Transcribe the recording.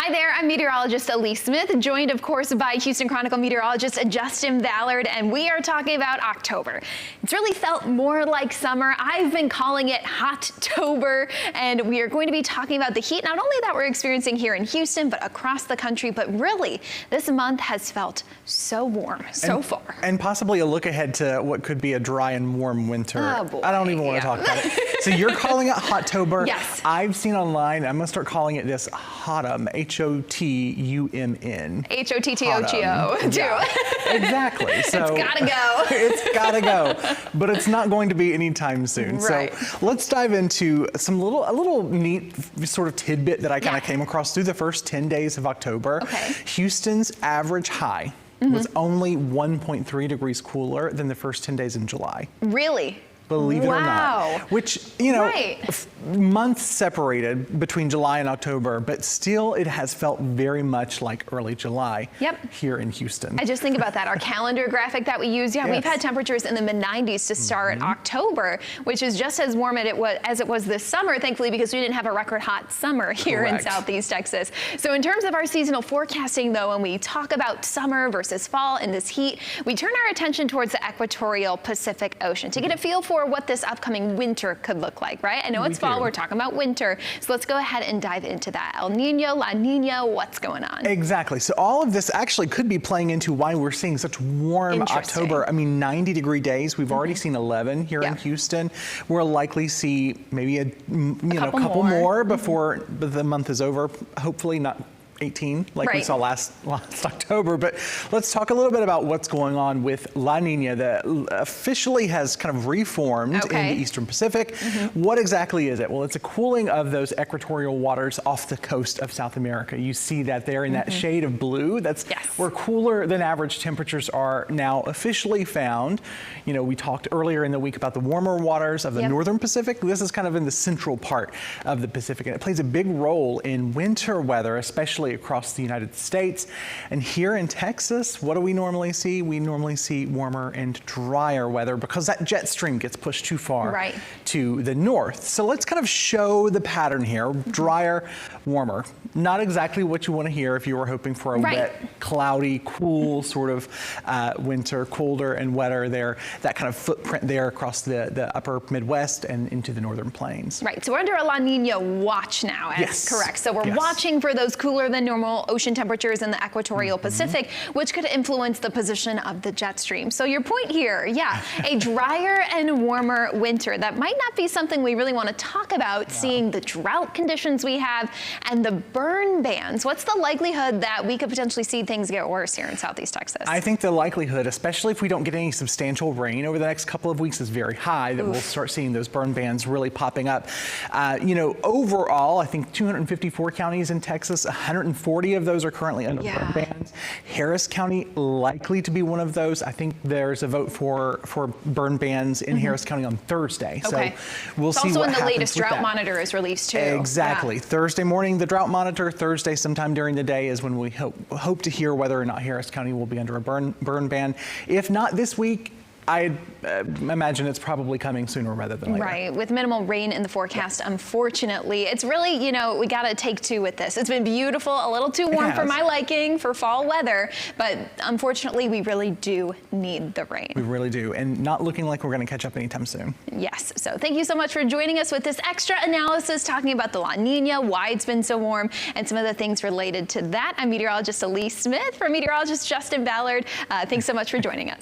Hi there, I'm meteorologist Elyse Smith, joined of course by Houston Chronicle meteorologist Justin Ballard, and we are talking about October. It's really felt more like summer. I've been calling it Hot-tober, and we are going to be talking about the heat, not only that we're experiencing here in Houston, but across the country. But really, this month has felt so warm so far. And possibly a look ahead to what could be a dry and warm winter. Oh boy, I don't even want to talk about it. So you're calling it Hot-tober. Yes. I've seen online, I'm going to start calling it this hot-umn, H-O-T-U-M-N. H-O-T-T-O-G-O, too. Yeah, exactly. So it's gotta go. It's gotta go. But it's not going to be anytime soon. Right. So let's dive into a little neat sort of tidbit that I kind of came across through the first 10 days of October. Okay. Houston's average high was only 1.3 degrees cooler than the first 10 days in July. Really? Believe it or not. Which, you know, months separated between July and October, but still it has felt very much like early July here in Houston. I just think about that. Our calendar graphic that we use, we've had temperatures in the mid-90s to start October, which is just as warm as it was this summer, thankfully, because we didn't have a record hot summer here in Southeast Texas. So in terms of our seasonal forecasting, though, when we talk about summer versus fall and this heat, we turn our attention towards the equatorial Pacific Ocean to get a feel for what this upcoming winter could look like, right? I know it's fall, we're talking about winter, so let's go ahead and dive into that. El Nino, La Nina, what's going on? Exactly. So all of this actually could be playing into why we're seeing such warm October. I mean, 90-degree days. We've already seen 11 here in Houston. We'll likely see maybe a couple more before the month is over. Hopefully not 18 like we saw last October, but let's talk a little bit about what's going on with La Nina that officially has kind of reformed in the Eastern Pacific. What exactly is it? Well, it's a cooling of those equatorial waters off the coast of South America. You see that there in that shade of blue. That's where cooler than average temperatures are now officially found. You know, we talked earlier in the week about the warmer waters of the Northern Pacific. This is kind of in the central part of the Pacific, and it plays a big role in winter weather, especially across the United States. And here in Texas, what do we normally see? We normally see warmer and drier weather because that jet stream gets pushed too far to the north. So let's kind of show the pattern here. Drier, warmer. Not exactly what you want to hear if you were hoping for a wet, cloudy, cool sort of winter, colder and wetter there. That kind of footprint there across the upper Midwest and into the northern plains. Right. So we're under a La Nina watch now. Correct. So we're watching for those cooler than normal ocean temperatures in the equatorial Pacific, which could influence the position of the jet stream. So your point here, a drier and warmer winter. That might not be something we really want to talk about, seeing the drought conditions we have and the burn bans. What's the likelihood that we could potentially see things get worse here in Southeast Texas? I think the likelihood, especially if we don't get any substantial rain over the next couple of weeks, is very high that we'll start seeing those burn bans really popping up. You know, overall, I think 254 counties in Texas, 140 of those are currently under burn bans. Harris County likely to be one of those. I think there's a vote for burn bans in Harris County on Thursday. So we'll see what happens. Also, when the latest drought monitor is released too. Exactly. Thursday morning, the drought monitor. Thursday, sometime during the day, is when we hope to hear whether or not Harris County will be under a burn ban. If not this week, I imagine it's probably coming sooner rather than later. Right, with minimal rain in the forecast, unfortunately. It's really, you know, we got to take two with this. It's been beautiful, a little too warm for my liking for fall weather, but unfortunately, we really do need the rain. We really do, and not looking like we're going to catch up anytime soon. Yes, so thank you so much for joining us with this extra analysis, talking about the La Nina, why it's been so warm, and some of the things related to that. I'm meteorologist Elyse Smith for meteorologist Justin Ballard. Thanks so much for joining us.